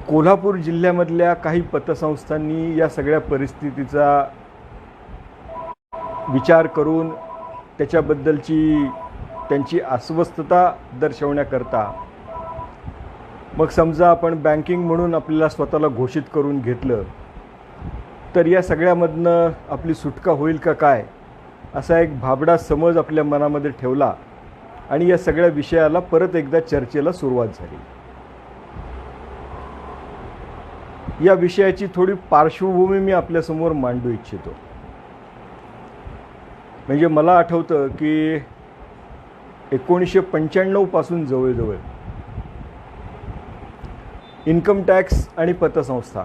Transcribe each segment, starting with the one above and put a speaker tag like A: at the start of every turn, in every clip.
A: कोल्हापूर जिल्ह्यामधल्या काही पतसंस्थांनी या सगळ्या परिस्थितीचा विचार करून त्याच्याबद्दलची त्यांची अस्वस्थता दर्शवण्याकरता मग समजा आपण बँकिंग म्हणून आपल्याला स्वतःला घोषित करून घेतलं तर या सगळ्यामधनं आपली सुटका होईल का काय असा एक भाबडा समज आपल्या मनामध्ये ठेवला आणि या सगळ्या विषयाला परत एकदा चर्चेला सुरुवात झाली. या विषयाची थोडी पार्श्वभूमी मी आपल्यासमोर मांडू इच्छितो. म्हणजे मला आठवतं की 1995 पासून जवळजवळ इन्कम टॅक्स आणि पतसंस्था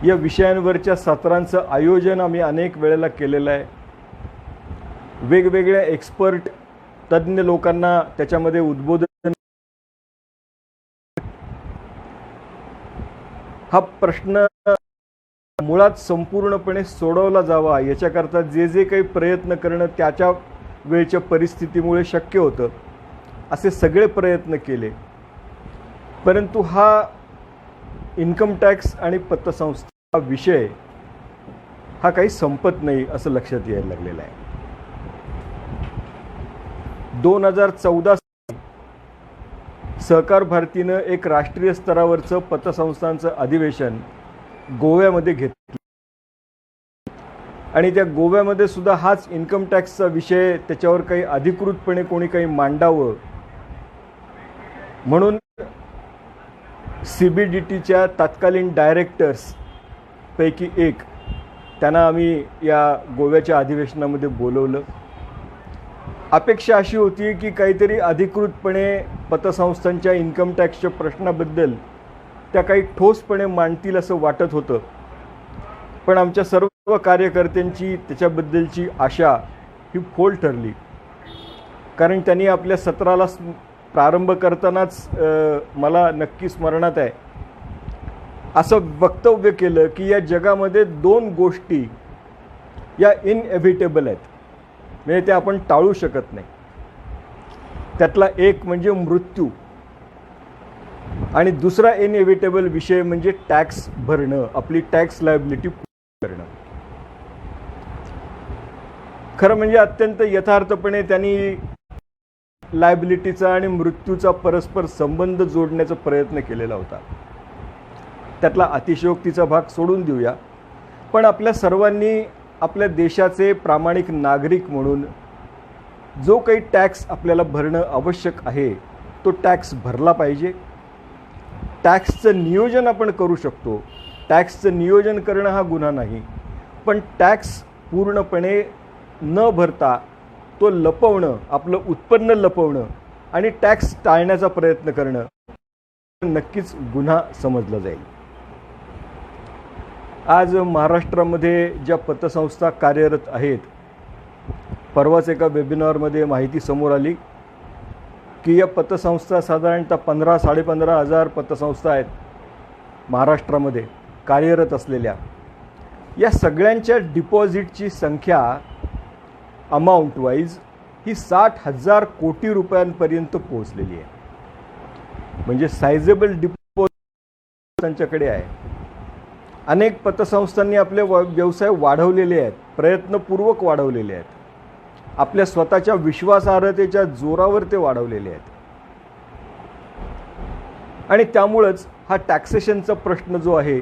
A: या विषयांवरच्या सत्रांचं आयोजन आम्ही अनेक वेळेला केलेलं आहे. वेगवेगळ्या एक्सपर्ट तज्ज्ञ लोकांना त्याच्यामध्ये उद्बोधन. हा प्रश्न मुळात संपूर्णपणे सोडवला जावा याच्याकरता जे काही प्रयत्न करणं त्याच्या वेळच्या परिस्थितीमुळे शक्य होतं असे सगळे प्रयत्न केले. परंतु हा इन्कम टॅक्स आणि पतसंस्था विषय हा काही संपत नाही असं लक्षात यायला लागलेलं आहे. 2014 सहकार भारतीनं एक राष्ट्रीय स्तरावरचं पतसंस्थांचं अधिवेशन गोव्यामध्ये घेतलं आणि त्या गोव्यामध्ये सुद्धा हाच इन्कम टॅक्सचा विषय त्याच्यावर काही अधिकृतपणे कोणी काही मांडावं म्हणून CBDTच्या तत्कालीन डायरेक्टर्स पैकी एक त्यांना आम्ही या गोव्याच्या अधिवेशनामध्ये बोलवलं. अपेक्षा अशी होती की काहीतरी अधिकृतपणे पतसंस्थांच्या इन्कम टॅक्सच्या प्रश्नाबद्दल त्या काही ठोसपणे मांडतील असं वाटत होतं. पण आमच्या सर्व कार्यकर्त्यांची त्याच्याबद्दलची आशा ही फोल ठरली. कारण त्यांनी आपल्या सत्राला प्रारंभ करतानाच मला नक्की स्मरणात आहे असं वक्तव्य केलं की या जगामध्ये दोन गोष्टी या इनएव्हिटेबल आहेत, म्हणजे त्या आपण टाळू शकत नाही. त्यातला एक म्हणजे मृत्यू आणि दुसरा इनएव्हिटेबल विषय म्हणजे टॅक्स भरणं, आपली टॅक्स लायबिलिटी करणं. खरं म्हणजे अत्यंत यथार्थपणे त्यांनी लायबिलिटीचा आणि मृत्यूचा परस्पर संबंध जोडण्याचा प्रयत्न केलेला होता. त्यातला अतिशयोक्तीचा भाग सोडून देऊया, पण आपल्या सर्वांनी आपल्या देशाचे प्रामाणिक नागरिक म्हणून जो काही टॅक्स आपल्याला भरणं आवश्यक आहे तो टॅक्स भरला पाहिजे. टॅक्सचं नियोजन आपण करू शकतो, टॅक्सचं नियोजन करणं हा गुन्हा नाही, पण टॅक्स पूर्णपणे न भरता तो लपवणं, आपलं उत्पन्न लपवणं आणि टॅक्स टाळण्याचा प्रयत्न करणं नक्कीच गुन्हा समजला जाईल. आज महाराष्ट्रामध्ये ज्या पतसंस्था कार्यरत आहेत, परवाच एका वेबिनारमध्ये माहिती समोर आली की या पतसंस्था साधारणतः 15-15.5 हजार पतसंस्था आहेत महाराष्ट्रामध्ये कार्यरत असलेल्या. या सगळ्यांच्या डिपॉझिटची संख्या अमाऊंट वाईज ही 60,000 कोटी रुपयांपर्यंत पोहोचलेली आहे. म्हणजे सायझेबल डिपॉझिट त्यांच्याकडे आहे. अनेक पतसंस्थांनी आपले व्यवसाय वाढवलेले आहेत, प्रयत्नपूर्वक वाढवलेले आहेत. आपल्या स्वतःच्या विश्वासार्हतेच्या जोरावर ते वाढवलेले आहेत. आणि त्यामुळंच हा टॅक्सेशनचा प्रश्न जो आहे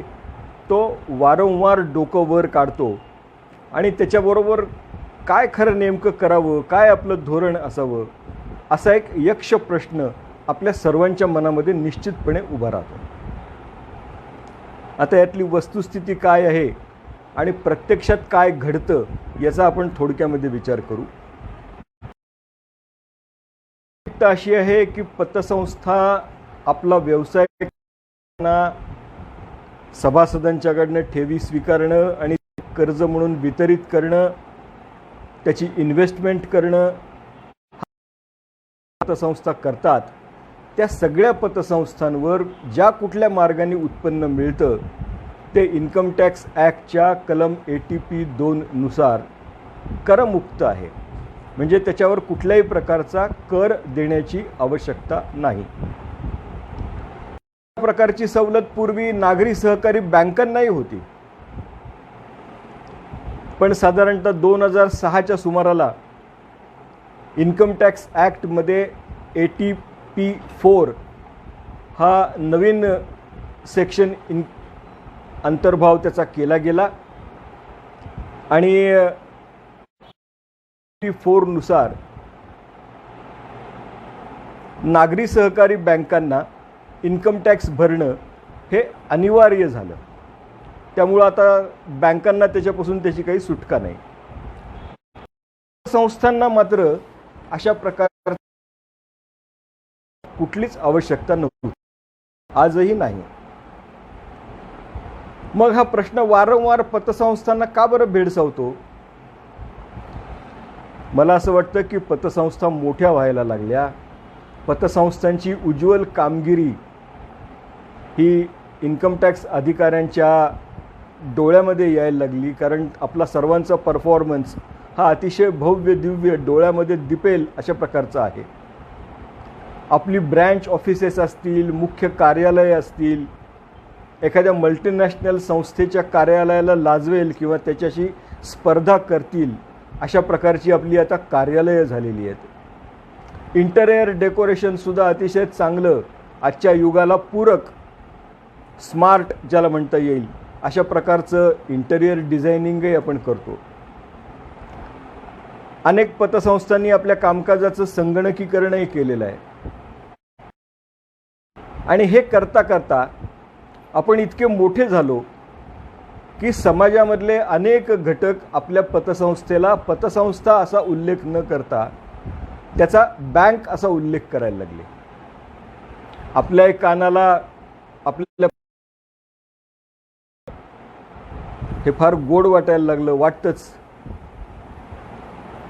A: तो वारंवार डोकं वर काढतो आणि त्याच्याबरोबर काय खरं नेमकं करावं, काय आपलं धोरण असावं असा एक यक्ष प्रश्न आपल्या सर्वांच्या मनामध्ये निश्चितपणे उभा राहतो. आता यातली वस्तुस्थिती काय आहे आणि प्रत्यक्षात काय घडतं याचा आपण थोडक्यामध्ये विचार करू. अशी आहे की पतसंस्था आपला व्यवसाय सभासदांच्याकडनं ठेवी स्वीकारणं आणि कर्ज म्हणून वितरित करणं, त्याची इन्व्हेस्टमेंट करणं पतसंस्था करतात. त्या सगळ्या पतसंस्थांवर ज्या कुठल्या मार्गाने उत्पन्न मिळतं ते इन्कम टॅक्स ॲक्टच्या कलम ATP 2 नुसार करमुक्त आहे. म्हणजे त्याच्यावर कुठल्याही प्रकारचा कर देण्याची आवश्यकता नाही. प्रकारची सवलत पूर्वी नागरी सहकारी बँकांनाही होती, पण साधारणतः 2006च्या सुमाराला इन्कम टॅक्स ॲक्टमध्ये ATP4 हा नवीन सेक्शन अंतर्भाव त्याचा केला गेला आणि ATP4 नुसार नागरी सहकारी बँकांना इन्कम टॅक्स भरणं हे अनिवार्य झालं. त्यामुळं आता बँकांना त्याच्यापासून त्याची काही सुटका नाही. संस्थांना मात्र अशा प्रकार कुठलीच आवश्यकता नव्हती, आजही नाही. मग हा प्रश्न वारंवार पतसंस्थांना का बरं भेडसावतो? मला असं वाटतं की पतसंस्था मोठ्या व्हायला लागल्या, पतसंस्थांची उज्ज्वल कामगिरी ही इन्कम टॅक्स अधिकाऱ्यांच्या डोळ्यामध्ये यायला लागली, कारण आपला सर्वांचा परफॉर्मन्स हा अतिशय भव्य दिव्य डोळ्यामध्ये दिपेल अशा प्रकारचा आहे. आपली ब्रँच ऑफिसेस असतील, मुख्य कार्यालय असतील, एखाद्या मल्टीनॅशनल संस्थेच्या कार्यालयाला लाजवेल किंवा त्याच्याशी स्पर्धा करतील अशा प्रकारची आपली आता कार्यालयं झालेली आहेत. इंटेरियर डेकोरेशनसुद्धा अतिशय चांगलं, आजच्या युगाला पूरक, स्मार्ट ज्याला म्हणता येईल अशा प्रकारचं इंटेरियर डिझायनिंगही आपण करतो. अनेक पतसंस्थांनी आपल्या कामकाजाचं संगणकीकरणही केलेलं आहे. आणि हे करता करता आपण इतके मोठे झालो की समाजामधले अनेक घटक आपल्या पतसंस्थेला पतसंस्था असा उल्लेख न करता त्याचा बँक असा उल्लेख करायला लागले. आपल्या कानाला आपल्या हे फार गोड वाटायला लागलं, वाटतंच.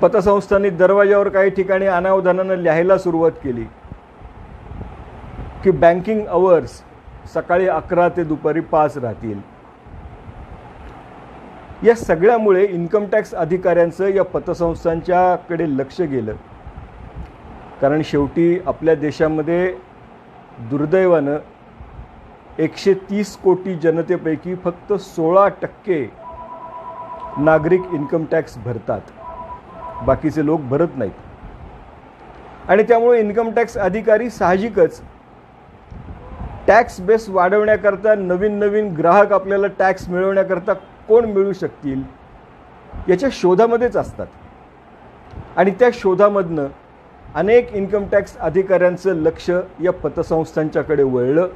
A: पतसंस्थांनी दरवाजावर काही ठिकाणी अनावधानानं लिहायला सुरुवात केली की बँकिंग अवर्स सकाळी 11 ते दुपारी 5 राहतील. या सगळ्यामुळे इन्कम टॅक्स अधिकाऱ्यांचं या पतसंस्थांच्याकडे लक्ष गेलं, कारण शेवटी आपल्या देशामध्ये दुर्दैवानं 130 कोटी जनतेपैकी फक्त 16% नागरिक इन्कम टॅक्स भरतात, बाकीचे लोक भरत नाहीत. आणि त्यामुळे इन्कम टॅक्स अधिकारी साहजिकच टॅक्स बेस वाढवण्याकरता, नवीन नवीन ग्राहक आपल्याला टॅक्स मिळवण्याकरता कोण मिळू शकतील याच्या शोधामध्येच असतात. आणि त्या शोधामधनं अनेक इन्कम टॅक्स अधिकाऱ्यांचं लक्ष या पतसंस्थांच्याकडे वळलं.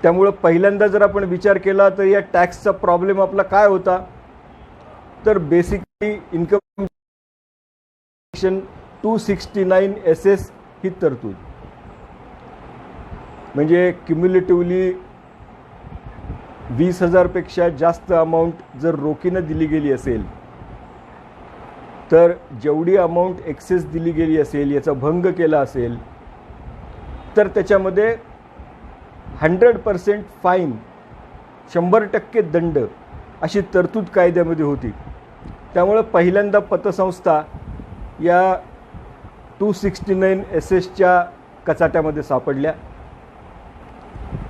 A: त्यामुळं पहिल्यांदा जर आपण विचार केला तर या टॅक्सचा प्रॉब्लेम आपला काय होता, तर बेसिकली इन्कम सेक्शन 269 SS ही तरतूद, म्हणजे क्युम्युलेटिव्हली 20,000 पेक्षा जास्त अमाऊंट जर रोखीनं दिली गेली असेल तर जेवढी अमाऊंट एक्सेस दिली गेली असेल, याचा भंग केला असेल तर त्याच्यामध्ये 100% फाईन, 100% दंड अशी तरतूद कायद्यामध्ये होती. त्यामुळे पहिल्यांदा पतसंस्था या 269 SS कचाट्यामध्ये सापडल्या.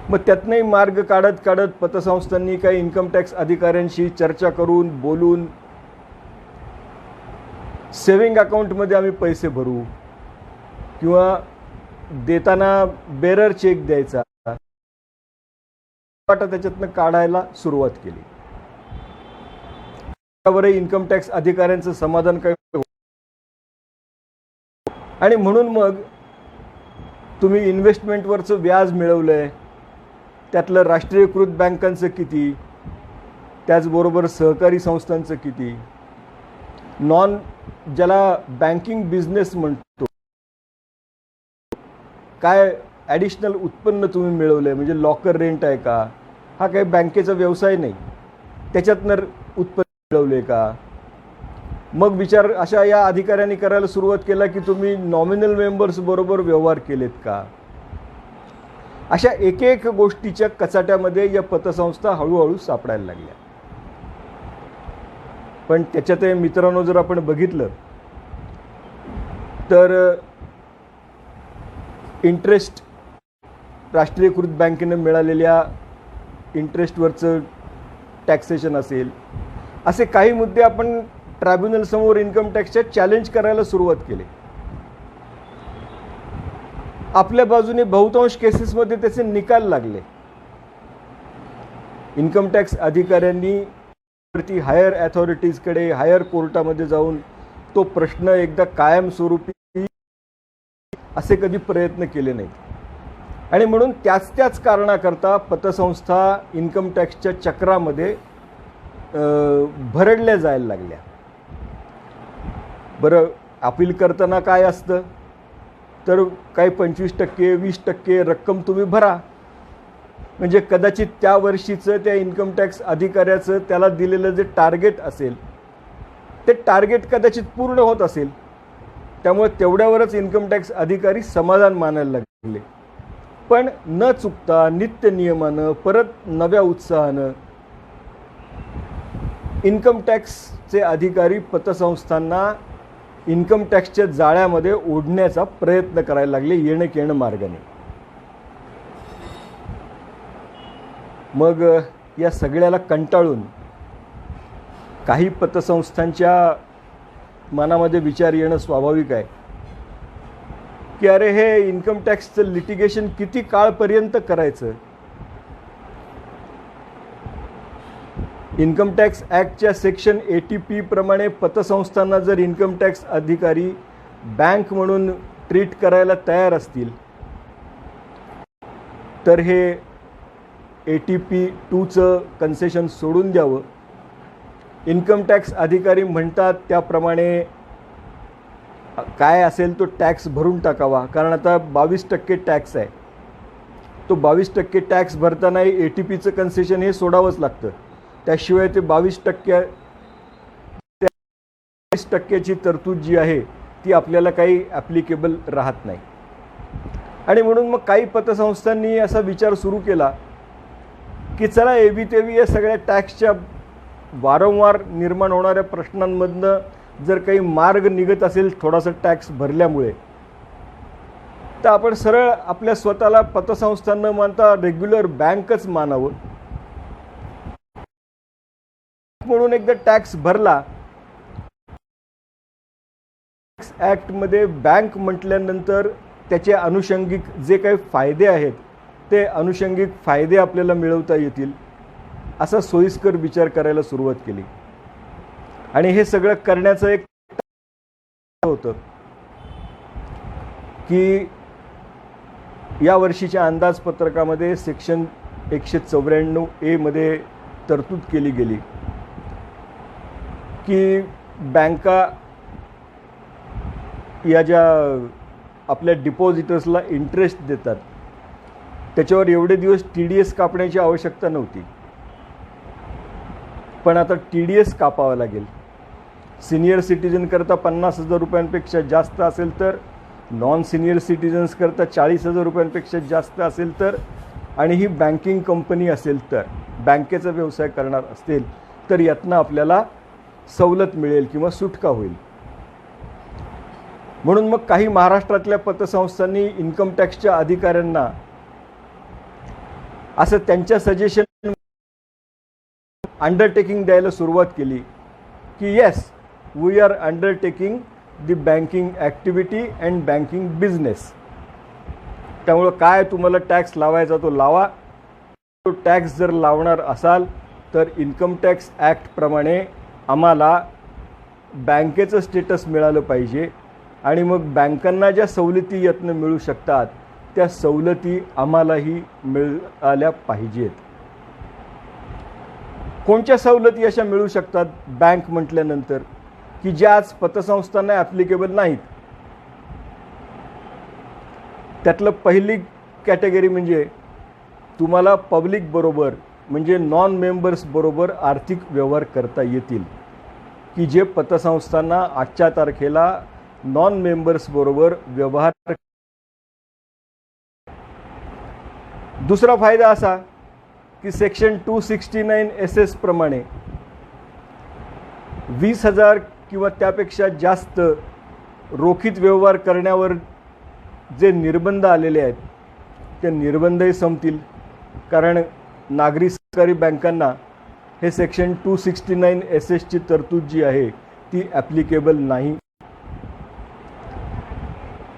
A: मग त्यातनंही मार्ग काढत काढत पतसंस्थांनी काही इन्कम टॅक्स अधिकाऱ्यांशी चर्चा करून बोलून सेविंग अकाउंटमध्ये आम्ही पैसे भरू किंवा देताना बेरर चेक द्यायचा, त्याच्यातनं काढायला सुरुवात केली. त्यावरही इन्कम टॅक्स अधिकाऱ्यांचं समाधान काही, आणि म्हणून मग तुम्ही इन्व्हेस्टमेंटवरचं व्याज मिळवलंय, त्यातलं राष्ट्रीयकृत बँकांचं किती, त्याचबरोबर सहकारी संस्थांचं किती, नॉन ज्याला बँकिंग बिझनेस म्हणतो, काय ॲडिशनल उत्पन्न तुम्ही मिळवलंय, म्हणजे लॉकर रेंट आहे का, हा काही बँकेचा व्यवसाय नाही, त्याच्यातनं उत्पन्न मिळवले का. मग विचार अशा या अधिकाऱ्यांनी करायला सुरुवात केला की तुम्ही नॉमिनल मेंबर्स बरोबर व्यवहार केलेत का. अशा एक एक गोष्टीच्या कचाट्यामध्ये या पतसंस्था हळूहळू सापडायला लागल्या. पण त्याच्यात मित्रांनो जर आपण बघितलं तर इंटरेस्ट राष्ट्रीयकृत बँकेनं मिळालेल्या इंटरेस्टवरचं टॅक्सेशन असेल, असे काही मुद्दे आपण ट्रायब्युनलसमोर इन्कम टॅक्सच्या चॅलेंज करायला सुरुवात केली. आपल्या बाजूने बहुतांश केसेसमध्ये त्याचे निकाल लागले. इन्कम टॅक्स अधिकाऱ्यांनी हायर अथॉरिटीजकडे, हायर कोर्टामध्ये जाऊन तो प्रश्न एकदा कायमस्वरूपी असे कधी प्रयत्न केले नाहीत. आणि म्हणून त्याच कारणाकरता पतसंस्था इन्कम टॅक्सच्या चक्रामध्ये भरडल्या जायला लागल्या. बरं, अपील करताना काय असतं, तर काही 25% 20% रक्कम तुम्ही भरा, म्हणजे कदाचित त्या वर्षीचं त्या इन्कम टॅक्स अधिकाऱ्याचं त्याला दिलेलं जे टार्गेट असेल ते टार्गेट कदाचित पूर्ण होत असेल, त्यामुळे तेवढ्यावरच इन्कम टॅक्स अधिकारी समाधान मानायला लागले. पण न चुकता नित्य नियमानं परत नव्या उत्साहानं इन्कम टॅक्सचे अधिकारी पतसंस्थांना इन्कम टॅक्सच्या जाळ्यामध्ये ओढण्याचा प्रयत्न करायला लागले, येणं केणं मार्गाने. मग या सगळ्याला कंटाळून काही पतसंस्थांच्या मनामध्ये विचार येणं स्वाभाविक आहे की अरे, हे इन्कम टॅक्सचं लिटिगेशन किती काळपर्यंत करायचं. इन्कम टॅक्स ॲक्टच्या सेक्शन 80P प्रमाणे पतसंस्थांना जर इन्कम टॅक्स अधिकारी बँक म्हणून ट्रीट करायला तयार असतील तर हे 80P2चं कन्सेशन सोडून द्यावं. इन्कम टॅक्स अधिकारी म्हणतात त्याप्रमाणे काय असेल तो टॅक्स भरून टाकावा, कारण आता 22% टॅक्स आहे. तो 22% टॅक्स भरताना 80Pचं कन्सेशन हे सोडावंच लागतं. त्याशिवाय ते 22%ची तरतूद जी आहे ती आपल्याला काही ॲप्लिकेबल राहत नाही. आणि म्हणून मग काही पतसंस्थांनी असा विचार सुरू केला की चला एबी या सगळ्या टॅक्सच्या वारंवार निर्माण होणाऱ्या प्रश्नांमधनं जर काही मार्ग निघत असेल थोडासा टॅक्स भरल्यामुळे, तर आपण सरळ आपल्या स्वतःला पतसंस्था न मानता रेग्युलर बँकच मानावं. म्हणून एकदा टॅक्स भरला. टॅक्स ॲक्टमध्ये बँक म्हटल्यानंतर त्याचे अनुषंगिक जे काही फायदे आहेत ते अनुषंगिक फायदे आपल्याला मिळवता येतील असा सोयीस्कर विचार करायला सुरुवात केली. आणि हे सगळं करण्याचं एक होतं की या वर्षीच्या अंदाजपत्रकामध्ये सेक्शन 194A मध्ये तरतूद केली गेली की बँका या ज्या आपल्या डिपॉझिटर्सला इंटरेस्ट देतात त्याच्यावर एवढे दिवस TDS कापण्याची आवश्यकता नव्हती, पण आता TDS कापावा लागेल. सिनियर सिटीजन करता 50,000 रुपयांपेक्षा जास्त असेल तर, नॉन सिनियर सिटीजन्स करता 40,000 रुपयांपेक्षा जास्त असेल तर, आणि ही बँकिंग कंपनी असेल तर, बँकेचा व्यवसाय करणार असतील तर यातनं आपल्याला सवलत मिळेल किंवा सुटका होईल. म्हणून मग काही महाराष्ट्रातल्या पतसंस्थांनी इन्कम टॅक्सच्या अधिकाऱ्यांना असं त्यांच्या सजेशन अंडरटेकिंग द्यायला सुरुवात केली की yes, we are undertaking the banking activity and banking business. त्यामुळं काय तुम्हाला टॅक्स लावायचा तो लावा. तो टॅक्स जर लावणार असाल तर इन्कम टॅक्स ॲक्टप्रमाणे आम्हाला बँकेचं स्टेटस मिळालं पाहिजे, आणि मग बँकांना ज्या सवलती यातनं मिळू शकतात त्या सवलती आम्हालाही मिळाल्या पाहिजेत. कोणत्या सवलती अशा मिळू शकतात बँक म्हटल्यानंतर की ज्या आज पतसंस्थांना ॲप्लिकेबल नाहीत? त्यातलं पहिली कॅटेगरी म्हणजे तुम्हाला पब्लिक बरोबर म्हणजे नॉन मेंबर्स बरोबर आर्थिक व्यवहार करता येतील, की जे पतसंस्थांना आजच्या तारखेला नॉन मेंबर्स बरोबर व्यवहार. दुसरा फायदा असा की सेक्शन 269SS प्रमाणे 20,000 किंवा त्यापेक्षा जास्त रोखीत व्यवहार करण्यावर जे निर्बंध आलेले आहेत ते निर्बंधही संपतील, कारण नागरी सहकारी बँकांना हे सेक्शन 269 ची तरतूद जी आहे ती ॲप्लिकेबल नाही.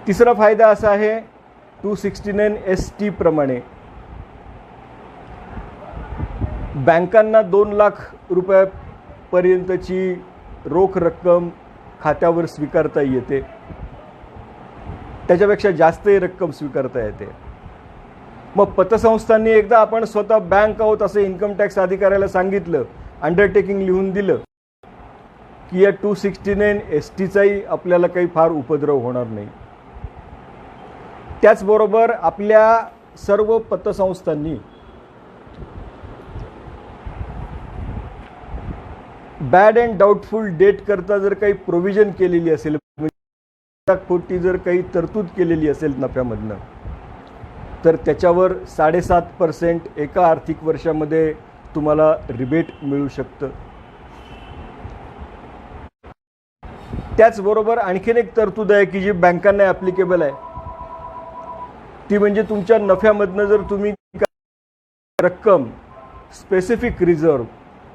A: तिसरा फायदा असा आहे, 269 प्रमाणे बँकांना 2 लाख रुपयापर्यंतची रोख रक्कम खात्यावर स्वीकारता येते, त्याच्यापेक्षा जास्तही रक्कम स्वीकारता येते. मग पतसंस्थांनी एकदा आपण स्वतः बँक आहोत असं इन्कम टॅक्स अधिकाऱ्याला सांगितलं, अंडरटेकिंग लिहून दिलं, की या 269 चाही आपल्याला काही फार उपद्रव होणार नाही. त्याचबरोबर आपल्या सर्व पतसंस्थांनी बॅड अँड डाऊटफुल डेट करता जर काही प्रोव्हिजन केलेली असेल, खोटी जर काही तरतूद केलेली असेल नफ्यामधनं, तर त्याच्यावर 7.5% एका आर्थिक वर्षामध्ये तुम्हाला रिबेट मिळू शकतं. त्याचबरोबर आणखीन एक तरतूद आहे की जी बँकांना ॲप्लिकेबल आहे, ती म्हणजे तुमच्या नफ्यामधनं जर तुम्ही रक्कम स्पेसिफिक रिझर्व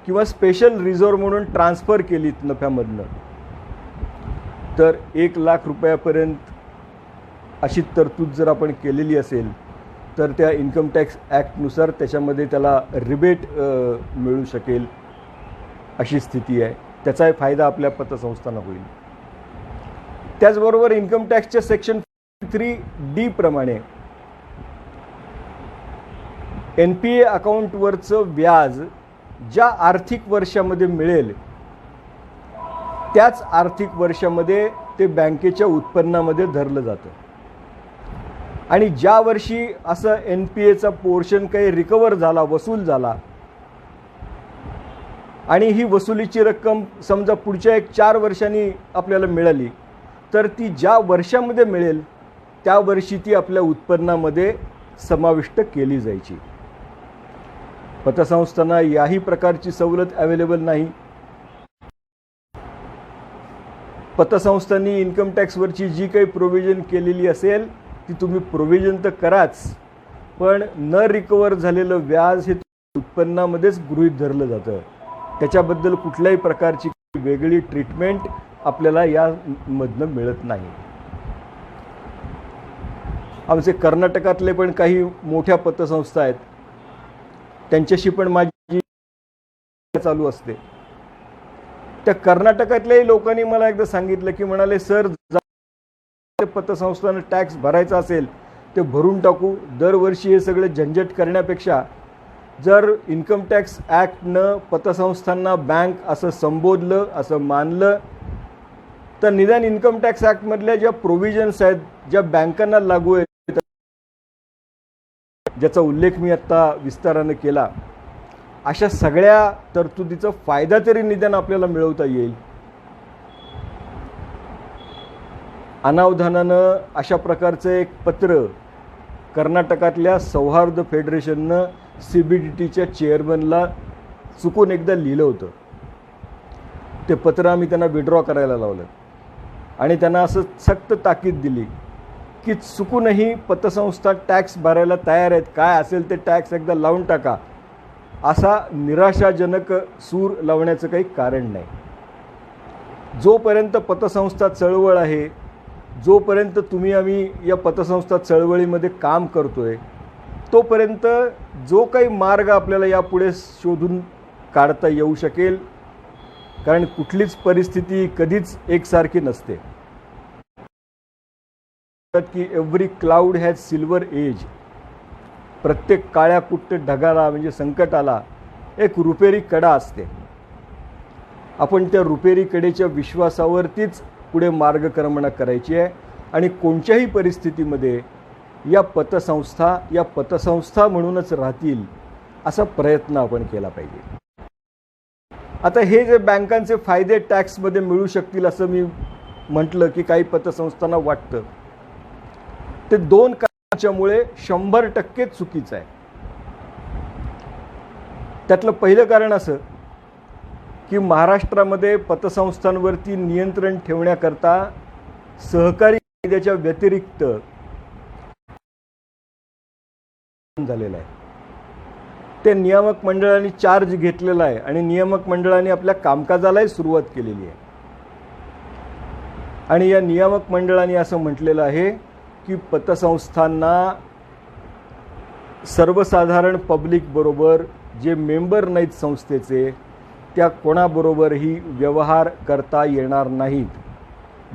A: किंवा स्पेशल रिझर्व म्हणून ट्रान्सफर केलीत नफ्यामधनं, तर 1 लाख रुपयापर्यंत अशी तरतूद जर आपण केलेली असेल तर त्या इन्कम टॅक्स ॲक्टनुसार त्याच्यामध्ये त्याला रिबेट मिळू शकेल अशी स्थिती आहे. त्याचाही फायदा आपल्या पतसंस्थांना होईल. त्याचबरोबर इन्कम टॅक्सच्या सेक्शन 3D प्रमाणे NPA अकाउंटवरचं व्याज ज्या आर्थिक वर्षामध्ये मिळेल त्याच आर्थिक वर्षामध्ये ते बँकेच्या उत्पन्नामध्ये धरलं जातं. आणि ज्या वर्षी असं NPAचा पोर्शन काही रिकवर झाला, वसूल झाला, आणि ही वसुलीची रक्कम समजा पुढच्या 4 वर्षांनी आपल्याला मिळाली, तर ती ज्या वर्षामध्ये मिळेल त्या वर्षी ती आपल्या उत्पन्नामध्ये समाविष्ट केली जायची. पतसंस्थांना याही प्रकारची सवलत अवेलेबल नाही. पतसंस्थांनी इन्कम टॅक्सवरची जी काही प्रोव्हिजन केलेली असेल ती तुम्ही प्रोव्हिजन तर कराच, पण न रिकवर झालेलं व्याज हे उत्पन्नामध्येच गृहीत धरलं जातं. त्याच्याबद्दल कुठल्याही प्रकारची वेगळी ट्रीटमेंट आपल्याला यामधनं मिळत नाही. आमचे कर्नाटकातले पण काही मोठ्या पतसंस्था आहेत, त्यांच्याशी पण माझी चालू असते. त्या कर्नाटकातल्याही लोकांनी मला एकदा सांगितलं की म्हणाले, सर पतसंस्थांना टॅक्स भरायचा असेल ते भरून टाकू, दरवर्षी हे सगळे झंझट करण्यापेक्षा जर इन्कम टॅक्स ॲक्टनं पतसंस्थांना बँक असं संबोधलं, असं मानलं, तर निदान इन्कम टॅक्स ॲक्टमधल्या ज्या प्रोव्हिजन्स आहेत, ज्या बँकांना लागू आहेत, ज्याचा उल्लेख मी आत्ता विस्तारानं केला, अशा सगळ्या तरतुदीचा फायदा तरी निदान आपल्याला मिळवता येईल. अनावधानानं अशा प्रकारचं एक पत्र कर्नाटकातल्या सौहार्द फेडरेशननं CBDTच्या चेअरमनला चुकून एकदा लिहिलं होतं. ते पत्र आम्ही त्यांना विड्रॉ करायला लावलं आणि त्यांना असं सक्त ताकीद दिली की चुकूनही पतसंस्था टॅक्स भरायला तयार आहेत, काय असेल ते टॅक्स एकदा लावून टाका. असा निराशाजनक सूर लावण्याचं काही कारण नाही. जोपर्यंत पतसंस्था चळवळ आहे, जोपर्यंत तुम्ही आम्ही या पतसंस्था चळवळीमध्ये काम करतोय, तोपर्यंत जो काही मार्ग आपल्याला यापुढे शोधून काढता येऊ शकेल, कारण कुठलीच परिस्थिती कधीच एकसारखी नसते. की every cloud has silver edge. प्रत्येक काळ्या कुट्ट ढगाला म्हणजे संकटाला एक रुपेरी कडा असते. आपण त्या रुपेरी कडेच्या विश्वासावरतीच पुढे मार्गक्रमण करायची आहे आणि कोणत्याही परिस्थितीमध्ये या पतसंस्था म्हणूनच राहतील असा प्रयत्न आपण केला पाहिजे. आता हे जे बँकांचे फायदे टॅक्समध्ये मिळू शकतील असं मी म्हटलं की काही पतसंस्थांना वाटतं, ते 2 कारणांच्यामुळे 100% चुकीचं आहे. त्यातलं पहिलं कारण असं की महाराष्ट्रामध्ये पतसंस्थांवरती नियंत्रण ठेवण्याकरता सहकारी कायद्याच्या व्यतिरिक्त झालेलं आहे. ते नियामक मंडळाने चार्ज घेतलेला आहे आणि नियामक मंडळाने आपल्या कामकाजालाही सुरुवात केलेली आहे. आणि या नियामक मंडळाने असं म्हटलेलं आहे की पतसंस्थांना सर्वसाधारण पब्लिक बरोबर जे मेंबर नाहीत संस्थेचे त्या कोणाबरोबरही व्यवहार करता येणार नाहीत.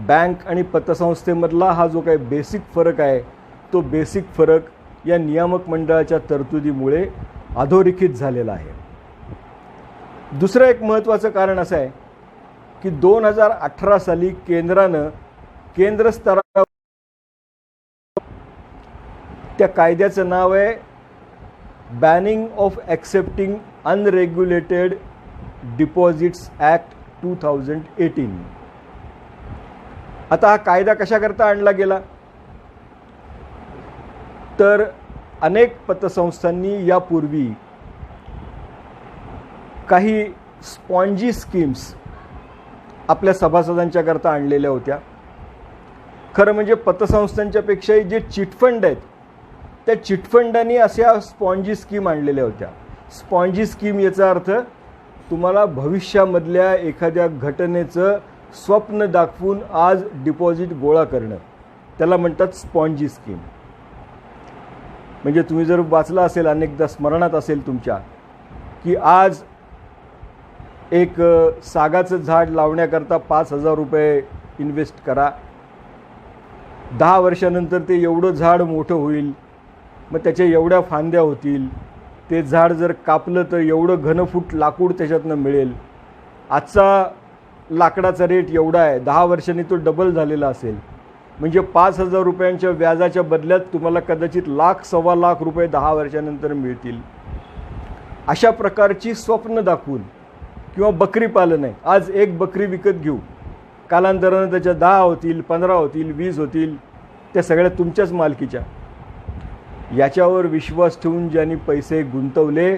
A: बँक आणि पतसंस्थेमधला हा जो काही बेसिक फरक आहे तो बेसिक फरक या नियामक मंडळाच्या तरतुदीमुळे अधोरेखित झालेला आहे. दुसरं एक महत्त्वाचं कारण असं आहे की 2018 साली केंद्रानं केंद्र स्तरावर त्या कायद्याचं नाव आहे banning of accepting unregulated deposits act 2018. आता हा कायदा कशाकरता आणला गेला तर अनेक पतसंस्थांनी यापूर्वी काही स्पॉन्जी स्कीम्स आपल्या सभासदांच्या करता आणलेल्या होत्या. खरं म्हणजे पतसंस्थांच्या पेक्षाही जे चिटफंड आहेत त्या चिटफंडांनी अशा स्पॉन्जी स्कीम आणलेल्या होत्या. स्पॉन्जी स्कीम याचा अर्थ तुम्हाला भविष्यामधल्या एखाद्या घटनेचं स्वप्न दाखवून आज डिपॉझिट गोळा करणं त्याला म्हणतात स्पॉन्जी स्कीम. म्हणजे तुम्ही जर वाचलं असेल अनेकदा स्मरणात असेल तुमच्या की आज एक सागाचं झाड लावण्याकरता 5,000 रुपये इन्व्हेस्ट करा, 10 वर्षानंतर ते एवढं झाड मोठं होईल, मग त्याच्या एवढ्या फांद्या होतील, ते झाड जर कापलं तर एवढं घनफूट लाकूड त्याच्यातनं मिळेल. आजचा लाकडाचा रेट एवढा आहे, 10 वर्षांनी तो डबल झालेला असेल. म्हणजे 5,000 रुपयांच्या व्याजाच्या बदल्यात तुम्हाला कदाचित 1,00,000-1,25,00,000 रुपये 10 वर्षानंतर मिळतील. अशा प्रकारची स्वप्न दाखवून किंवा बकरी पालन आहे, आज एक बकरी विकत घेऊ, कालांतरानं त्याच्या 10 होतील, 15 होतील, 20 होतील, त्या सगळ्या तुमच्याच मालकीच्या. याच्यावर विश्वास ठेवून ज्यांनी पैसे गुंतवले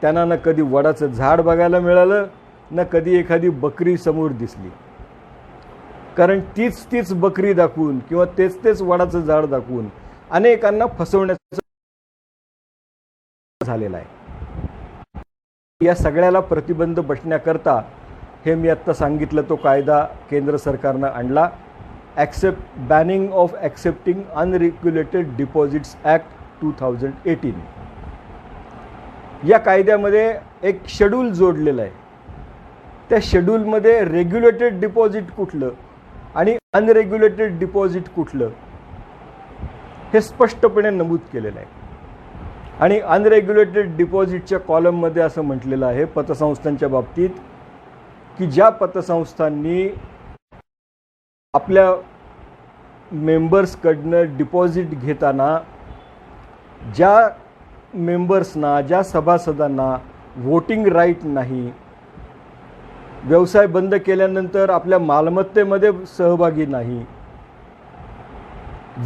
A: त्यांना न कधी वडाचं झाड बघायला मिळालं न कधी एखादी बकरी समोर दिसली. कारण तीच बकरी दाखवून किंवा तेच वडाचं झाड दाखवून अनेकांना फसवण्याचं झालेलं आहे. या सगळ्याला प्रतिबंध बसण्याकरता हे मी आत्ता सांगितलं तो कायदा केंद्र सरकारनं आणला, banning of accepting unregulated deposits act 2018. या कायद्यामध्ये एक शेड्यूल जोडलेलं आहे. त्या शेड्यूलमध्ये रेग्युलेटेड डिपॉझिट कुठलं आणि अनरेग्युलेटेड डिपॉझिट कुठलं हे स्पष्टपणे नमूद केलेलं आहे. आणि अनरेग्युलेटेड डिपॉझिटच्या कॉलममध्ये असं म्हटलेलं आहे पतसंस्थांच्या बाबतीत की ज्या पतसंस्थांनी आपल्या मेंबर्सकडनं डिपॉझिट घेताना ज्या मेंबर्सना ज्या सभासदांना वोटिंग राईट नाही, व्यवसाय बंद केल्यानंतर आपल्या मालमत्तेमध्ये सहभागी नाही,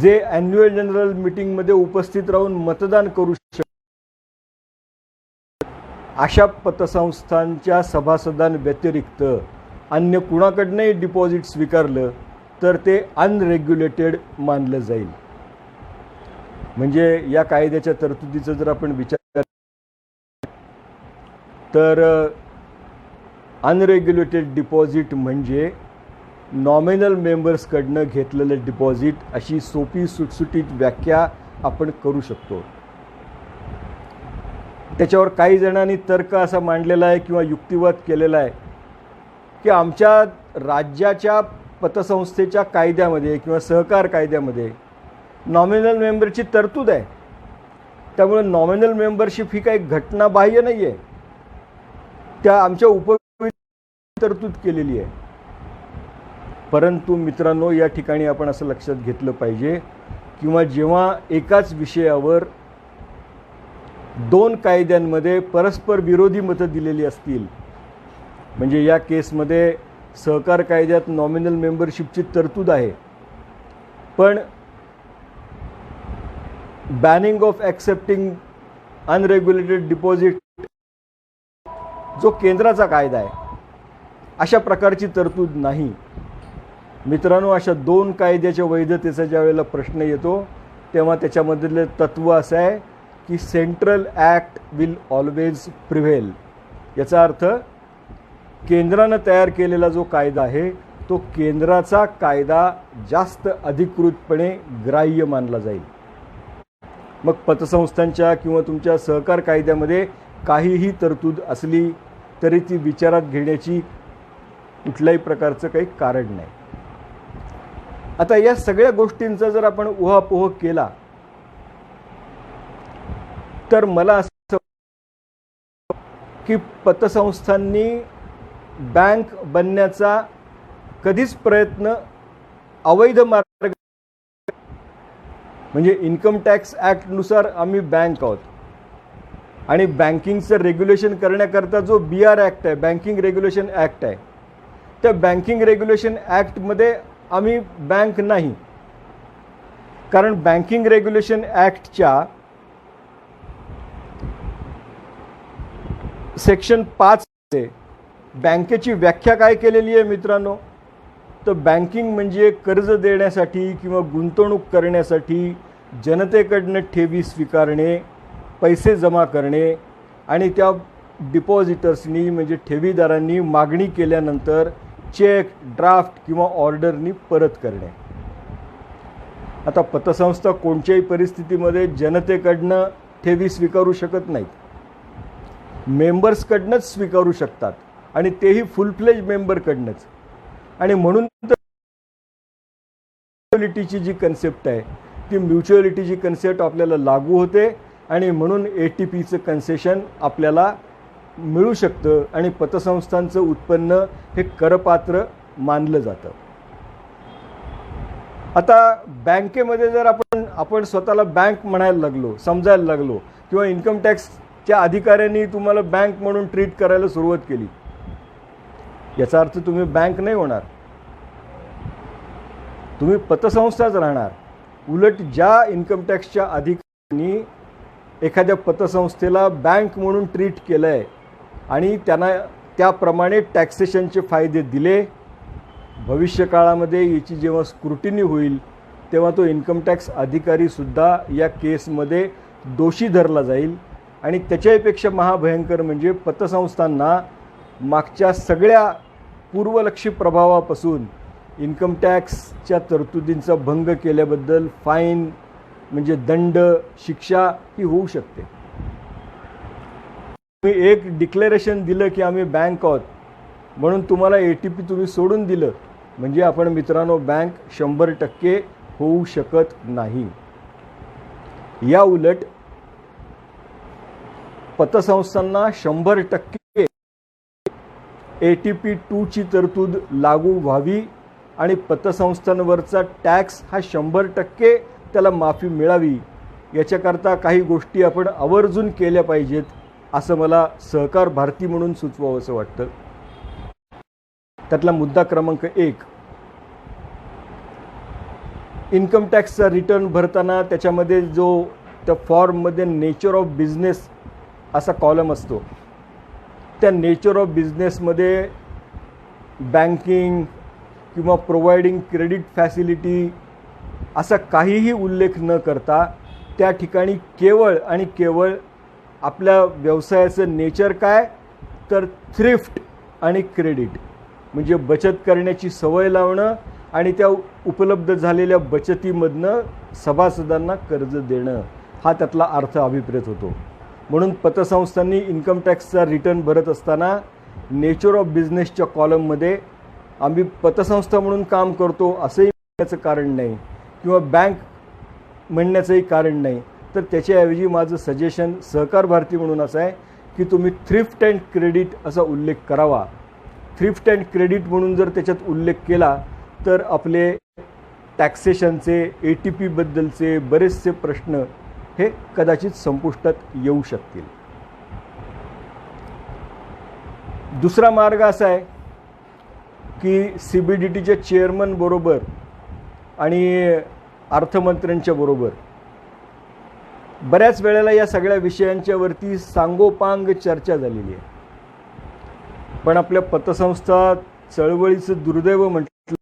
A: जे ॲन्युअल जनरल मीटिंगमध्ये उपस्थित राहून मतदान करू शकतात, अशा पतसंस्थांच्या सभासदांव्यतिरिक्त अन्य कुणाकडनंही डिपॉझिट स्वीकारलं तर ते अनरेग्युलेटेड मानलं जाईल. म्हणजे या कायद्याच्या तरतुदीचा जर आपण विचार तर अनरेग्युलेटेड डिपॉझिट म्हणजे नॉमिनल मेंबर्सकडनं घेतलेलं डिपॉझिट अशी सोपी सुटसुटीत व्याख्या आपण करू शकतो. त्याच्यावर काही जणांनी तर्क असा मांडलेला आहे किंवा युक्तिवाद केलेला आहे की आमच्या राज्याच्या पतसंस्थेच्या कायद्यामध्ये किंवा सहकार कायद्यामध्ये नॉमिनल मेंबरची तरतूद आहे, त्यामुळे नॉमिनल मेंबरशिप ही काही घटनाबाह्य नाही आहे, त्या आमच्या तरतूद केलेली आहे. परंतु मित्रांनो, या ठिकाणी आपण असं लक्षात घेतलं पाहिजे किंवा जेव्हा एकाच विषयावर 2 कायद्यांमध्ये परस्पर विरोधी मतं दिलेली असतील, म्हणजे या केसमध्ये सहकार कायद्यात नॉमिनल मेंबरशिपची तरतूद आहे, पण banning of accepting unregulated deposit जो केंद्राचा कायदा आहे अशा प्रकारची तरतूद नाही. मित्रांनो, अशा 2 कायद्याच्या वैधतेचा ज्या वेळेला प्रश्न येतो तेव्हा त्याच्यामधले तत्त्व असं आहे की सेंट्रल ॲक्ट विल ऑलवेज प्रिव्हेल. याचा अर्थ केंद्रानं तयार केलेला जो कायदा आहे तो केंद्राचा कायदा जास्त अधिकृतपणे ग्राह्य मानला जाईल. मग पतसंस्थांच्या किंवा तुमच्या सहकार कायद्यामध्ये काहीही तरतूद असली तरी ती विचारात घेण्याची कुठल्याही प्रकारचं काही कारण नाही. आता या सगळ्या गोष्टींचा जर आपण उहापोह केला तर मला असं की पतसंस्थांनी बँक बनण्याचा कधीच प्रयत्न अवैध मार्ग म्हणजे इन्कम टॅक्स ॲक्टनुसार आम्ही बँक आहोत आणि बँकिंगचं रेग्युलेशन करण्याकरता जो BR ॲक्ट आहे, बँकिंग रेग्युलेशन ॲक्ट आहे, त्या बँकिंग रेग्युलेशन ॲक्टमध्ये आम्ही बँक नाही. कारण बँकिंग रेग्युलेशन ॲक्टच्या सेक्शन 5 बँकेची व्याख्या काय केलेली आहे मित्रांनो, तर बँकिंग म्हणजे कर्ज देण्यासाठी किंवा गुंतवणूक करण्यासाठी जनतेकडनं ठेवी स्वीकारणे, पैसे जमा करणे आणि त्या डिपॉझिटर्सनी म्हणजे ठेवीदारांनी मागणी केल्यानंतर चेक, ड्राफ्ट किंवा ऑर्डरनी परत करणे. आता पतसंस्था कोणत्याही परिस्थितीमध्ये जनतेकडनं ठेवी स्वीकारू शकत नाहीत, मेंबर्सकडनंच स्वीकारू शकतात आणि तेही फुल फ्लेज मेंबरकडनंच. आणि म्हणून म्युच्युअलिटीची जी कन्सेप्ट आहे ती म्युच्युअलिटीची कन्सेप्ट आपल्याला लागू होते आणि म्हणून ATPचं कन्सेशन आपल्याला मिळू शकतं आणि पतसंस्थांचं उत्पन्न हे करपात्र मानलं जातं. आता बँकेमध्ये जर आपण स्वतःला बँक म्हणायला लागलो, समजायला लागलो किंवा इन्कम टॅक्सच्या अधिकाऱ्यांनी तुम्हाला बँक म्हणून ट्रीट करायला सुरुवात केली, याचा अर्थ तुम्ही बँक नाही होणार, तुम्ही पतसंस्थाच राहणार. उलट ज्या इन्कम टॅक्सच्या अधिकाऱ्यांनी एखाद्या पतसंस्थेला बँक म्हणून ट्रीट केलं आहे आणि त्यांना त्याप्रमाणे टॅक्सेशनचे फायदे दिले, भविष्यकाळामध्ये याची जेव्हा स्क्रुटिनी होईल तेव्हा तो इन्कम टॅक्स अधिकारीसुद्धा या केसमध्ये दोषी धरला जाईल. आणि त्याच्यापेक्षा महाभयंकर म्हणजे पतसंस्थांना मागच्या सगळ्या पूर्वलक्षी प्रभावापासून इन्कम टॅक्सच्या तरतुदींचा भंग केल्याबद्दल फाईन म्हणजे दंड, शिक्षा ही होऊ शकते. तुम्ही एक डिक्लेरेशन दिलं की आम्ही बँक आहोत म्हणून तुम्हाला ATP तुम्ही सोडून दिलं म्हणजे आपण मित्रांनो बँक 100% होऊ शकत नाही. या उलट पतसंस्थांना 100% ATP 2 ची तरतूद लागू व्हावी आणि पतसंस्थांवरचा टॅक्स हा 100% त्याला माफी मिळावी, याच्याकरता काही गोष्टी आपण आवर्जून केल्या पाहिजेत असं मला सहकार भारती म्हणून सुचवावं असं वाटतं. त्यातला मुद्दा क्रमांक 1, इन्कम टॅक्सचा रिटर्न भरताना त्याच्यामध्ये जो त्या फॉर्ममध्ये नेचर ऑफ बिझनेस असा कॉलम असतो, त्या नेचर ऑफ बिझनेसमध्ये बँकिंग किंवा प्रोव्हाइडिंग क्रेडिट फॅसिलिटी असा काहीही उल्लेख न करता त्या ठिकाणी केवळ आणि केवळ आपल्या व्यवसायाचं नेचर काय तर थ्रिफ्ट आणि क्रेडिट म्हणजे बचत करण्याची सवय लावणं आणि त्या उपलब्ध झालेल्या बचतीमधनं सभासदांना कर्ज देणं हा त्यातला अर्थ अभिप्रेत होतो. म्हणून पतसंस्थांनी इन्कम टॅक्सचा रिटर्न भरत असताना नेचर ऑफ बिझनेसच्या कॉलममध्ये आम्ही पतसंस्था म्हणून काम करतो असंही म्हणण्याचं कारण नाही किंवा बँक म्हणण्याचंही कारण नाही, तर त्याच्याऐवजी माझं सजेशन सहकार भारती म्हणून असं आहे की तुम्ही थ्रिफ्ट अँड क्रेडिट असा उल्लेख करावा. थ्रिफ्ट अँड क्रेडिट म्हणून जर त्याच्यात उल्लेख केला तर आपले टॅक्सेशनचे ATP बद्दलचे बरेचसे प्रश्न हे कदाचित संपुष्टात येऊ शकतील. दुसरा मार्ग असा आहे की CBDTच्या चेअरमन बरोबर आणि अर्थमंत्र्यांच्या बरोबर बऱ्याच वेळेला या सगळ्या विषयांच्यावरती सांगोपांग चर्चा झालेली आहे. पण आपल्या पतसंस्था चळवळीचं दुर्दैव म्हटलं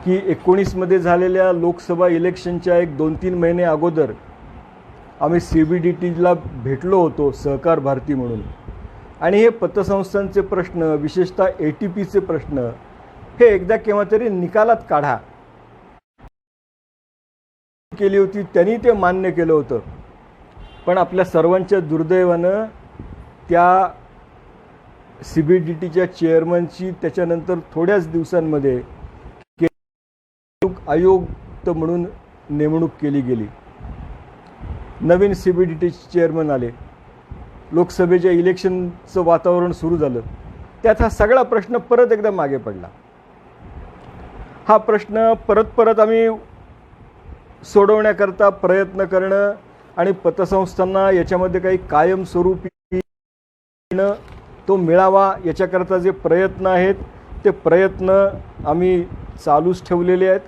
A: की 19 मध्ये झालेल्या लोकसभा इलेक्शनच्या एक 2-3 महिने अगोदर आम्ही CBDTला भेटलो होतो सहकार भारती म्हणून, आणि हे पतसंस्थांचे प्रश्न, विशेषतः ATPचे प्रश्न हे एकदा केव्हा तरी निकालात काढा केली होती. त्यांनी ते मान्य केलं होतं, पण आपल्या सर्वांच्या दुर्दैवानं त्या CBDTच्या चेअरमनची त्याच्यानंतर थोड्याच दिवसांमध्ये आयुक्त म्हणून नेमणूक केली गेली. नवीन CBDT चेअरमन आले, लोकसभेच्या इलेक्शनचं वातावरण सुरू झालं. त्यात हा सगळा प्रश्न परत एकदा मागे पडला. हा प्रश्न परत आम्ही सोडवण्याकरता प्रयत्न करणं आणि पतसंस्थांना याच्यामध्ये काही कायमस्वरूपी तो मिळावा याच्याकरता जे प्रयत्न आहेत ते प्रयत्न आम्ही चालूच ठेवलेले आहेत.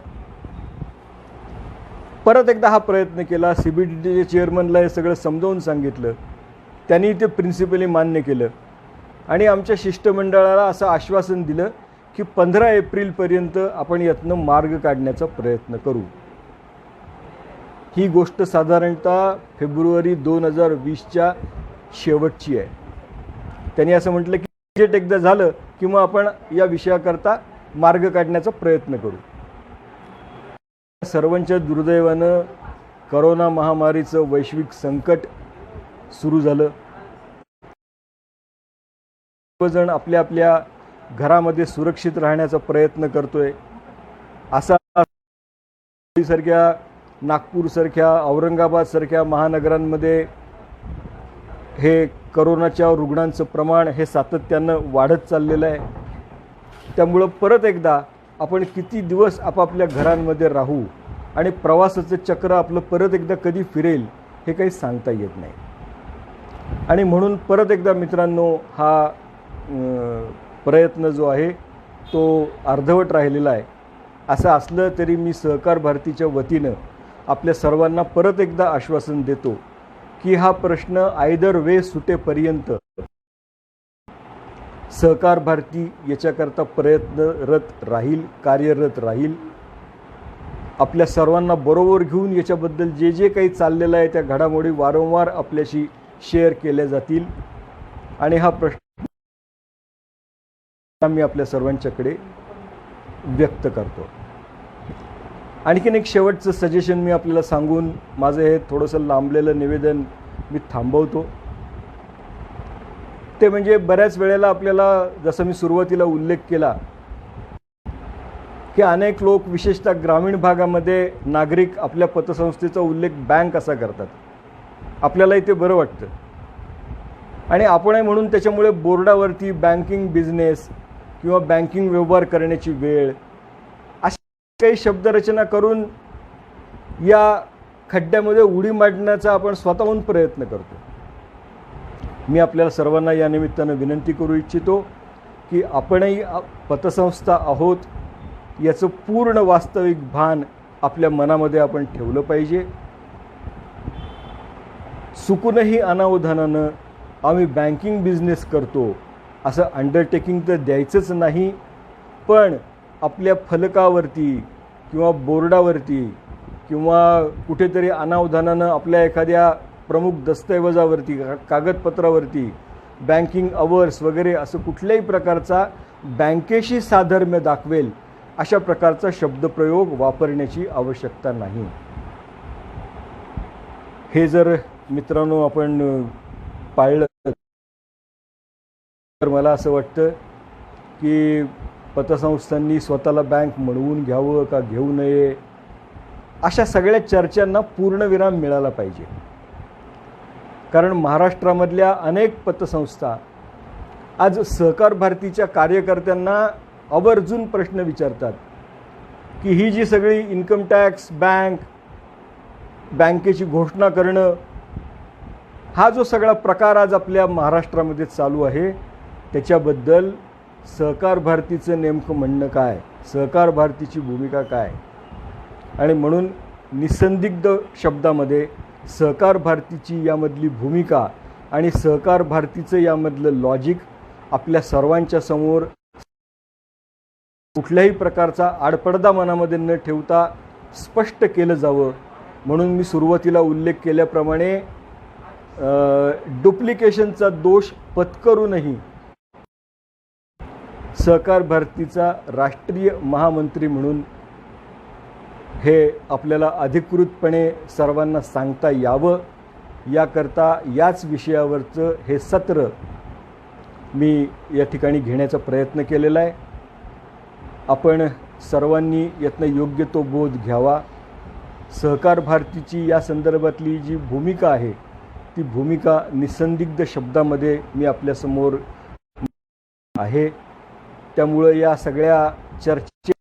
A: परत एकदा हा प्रयत्न केला. CBDTच्या चेअरमनला हे सगळं समजावून सांगितलं, त्यांनी ते प्रिन्सिपली मान्य केलं आणि आमच्या शिष्टमंडळाला असं आश्वासन दिलं की 15 एप्रिलपर्यंत आपण यातनं मार्ग काढण्याचा प्रयत्न करू. ही गोष्ट साधारणतः फेब्रुवारी 2020च्या शेवटची आहे. त्यांनी असं म्हटलं की बजेट एकदा झालं की मग आपण या विषयाकरता मार्ग काढण्याचा प्रयत्न करू. सर्वांच्या दुर्दैवानं करोना महामारीचं वैश्विक संकट सुरू झालं. सर्वजण आपल्या आपल्या घरामध्ये सुरक्षित राहण्याचा प्रयत्न करतोय. असा सारख्या, नागपूरसारख्या, औरंगाबादसारख्या महानगरांमध्ये हे करोनाच्या रुग्णांचं प्रमाण हे सातत्यानं वाढत चाललेलं आहे. त्यामुळं परत एकदा आपण किती दिवस आपापल्या घरांमध्ये राहू आणि प्रवासाचं चक्र आपलं परत एकदा कधी फिरेल हे काही सांगता येत नाही. आणि म्हणून परत एकदा मित्रांनो, हा प्रयत्न जो आहे तो अर्धवट राहिलेला आहे. असं असलं तरी मी सहकार भारतीच्या वतीनं आपल्या सर्वांना परत एकदा आश्वासन देतो की हा प्रश्न आयदर वे सुटेपर्यंत सहकार भारती याच्याकरता प्रयत्नरत राहील, कार्यरत राहील. आपल्या सर्वांना बरोबर घेऊन याच्याबद्दल जे जे काही चाललेलं आहे त्या घडामोडी वारंवार आपल्याशी शेअर केल्या जातील आणि हा प्रश्न मी आपल्या सर्वांच्याकडे व्यक्त करतो. आणखीन एक शेवटचं सजेशन मी आपल्याला सांगून माझं हे थोडंसं लांबलेलं निवेदन मी थांबवतो. ते म्हणजे बऱ्याच वेळेला आपल्याला, जसं मी सुरुवातीला उल्लेख केला की अनेक लोक, विशेषतः ग्रामीण भागामध्ये नागरिक आपल्या पतसंस्थेचा उल्लेख बँक असा करतात. आपल्यालाही ते बरं वाटतं आणि आपणही म्हणून त्याच्यामुळे बोर्डावरती बँकिंग बिझनेस किंवा बँकिंग व्यवहार करण्याची वेळ अशी काही शब्दरचना करून या खड्ड्यामध्ये उडी मारण्याचा आपण स्वतःहून प्रयत्न करतो. मी आपल्याला सर्वांना या निमित्तानं विनंती करू इच्छितो की आपणही पतसंस्था आहोत याचं पूर्ण वास्तविक भान आपल्या मनामध्ये आपण ठेवलं पाहिजे. चुकूनही अनावधानानं आम्ही बँकिंग बिझनेस करतो असं अंडरटेकिंग तर द्यायचंच नाही, पण आपल्या फलकावरती किंवा बोर्डावरती किंवा कुठेतरी अनावधानानं आपल्या एखाद्या प्रमुख दस्तऐवजावरती, कागदपत्रावरती बँकिंग अवर्स वगैरे असं कुठल्याही प्रकारचा बँकेशी साधर्म्य दाखवेल अशा प्रकारचा शब्दप्रयोग वापरण्याची आवश्यकता नाही. हे जर मित्रांनो आपण पाळलं तर मला असं वाटतं की पतसंस्थांनी स्वतःला बँक म्हणवून घ्यावं का घेऊ नये अशा सगळ्या चर्चांना पूर्णविराम मिळाला पाहिजे. कारण महाराष्ट्रामधल्या अनेक पतसंस्था आज सहकार भारतीच्या कार्यकर्त्यांना आवर्जून प्रश्न विचारतात की ही जी सगळी इन्कम टॅक्स, बँकेची घोषणा करणं, हा जो सगळा प्रकार आज आपल्या महाराष्ट्रामध्ये चालू आहे त्याच्याबद्दल सहकार भारतीचं नेमकं म्हणणं काय, सहकार भारतीची भूमिका काय. आणि म्हणून निसंदिग्ध शब्दामध्ये सहकार भारतीची यामधली भूमिका आणि सहकार भारतीचं यामधलं लॉजिक आपल्या सर्वांच्या समोर कुठल्याही प्रकारचा आडपडदा मनामध्ये न ठेवता स्पष्ट केलं जावं म्हणून मी सुरुवातीला उल्लेख केल्याप्रमाणे डुप्लिकेशनचा दोष पत्करूनही सहकार भारतीचा राष्ट्रीय महामंत्री म्हणून हे आपल्याला अधिकृतपणे सर्वांना सांगता यावं, याकरता याच विषयावरचं हे सत्र मी या ठिकाणी घेण्याचा प्रयत्न केलेला आहे. आपण सर्वांनी यातनं योग्य तो बोध घ्यावा. सहकार भारतीची या संदर्भातली जी भूमिका आहे ती भूमिका निसंदिग्ध शब्दामध्ये मी आपल्यासमोर आहे. त्यामुळं या सगळ्या चर्चेला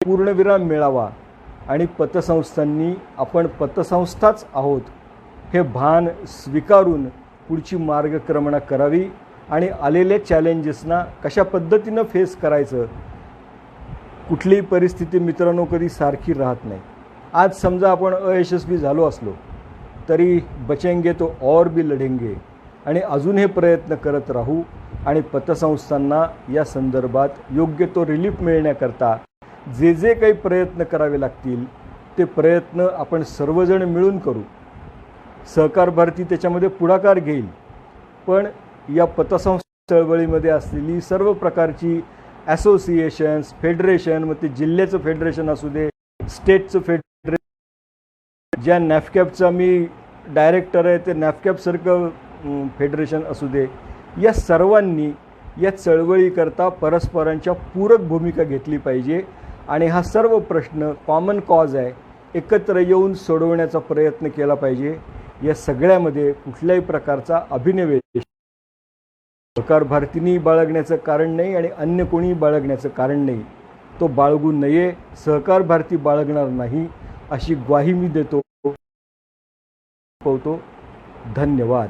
A: पूर्णविराम मिळावा आणि पतसंस्थांनी आपण पतसंस्थाच आहोत हे भान स्वीकारून पुढची मार्गक्रमणा करावी आणि आलेल्या चॅलेंजेसना कशा पद्धतीनं फेस करायचं. कुठलीही परिस्थिती मित्रांनो कधी सारखी राहत नाही. आज समजा आपण अयशस्वी झालो असलो तरी बचेंगे तो और भी लढेंगे आणि अजून हे प्रयत्न करत राहू आणि पतसंस्थांना या संदर्भात योग्य तो रिलीफ मिळण्याकरता जे जे काही प्रयत्न करावे लागतील ते प्रयत्न आपण सर्वजण मिळून करू. सहकार भारती त्याच्यामध्ये पुढाकार घेईल, पण या पतसंस्था चळवळीमध्ये असलेली सर्व प्रकारची असोसिएशन्स, फेडरेशन, मग ते जिल्ह्याचं फेडरेशन असू दे, स्टेटचं फेडरेशन, ज्या नॅफकॅपचा मी डायरेक्टर आहे ते नॅफकॅपसारखं फेडरेशन असू दे, या सर्वांनी या चळवळीकरता परस्परांच्या पूरक भूमिका घेतली पाहिजे आणि हा सर्व प्रश्न कॉमन कॉज आहे, एकत्र येऊन सोडवण्याचा प्रयत्न केला पाहिजे. या सगळ्यामध्ये कुठल्याही प्रकारचा अभिनिवेश सहकार भारतीने बाळगण्याचं कारण नाही आणि अन्य कोणी बाळगण्याचं कारण नाही. तो बाळगू नये. सहकार भारती बाळगणार नाही अशी ग्वाही मी देतो. धन्यवाद.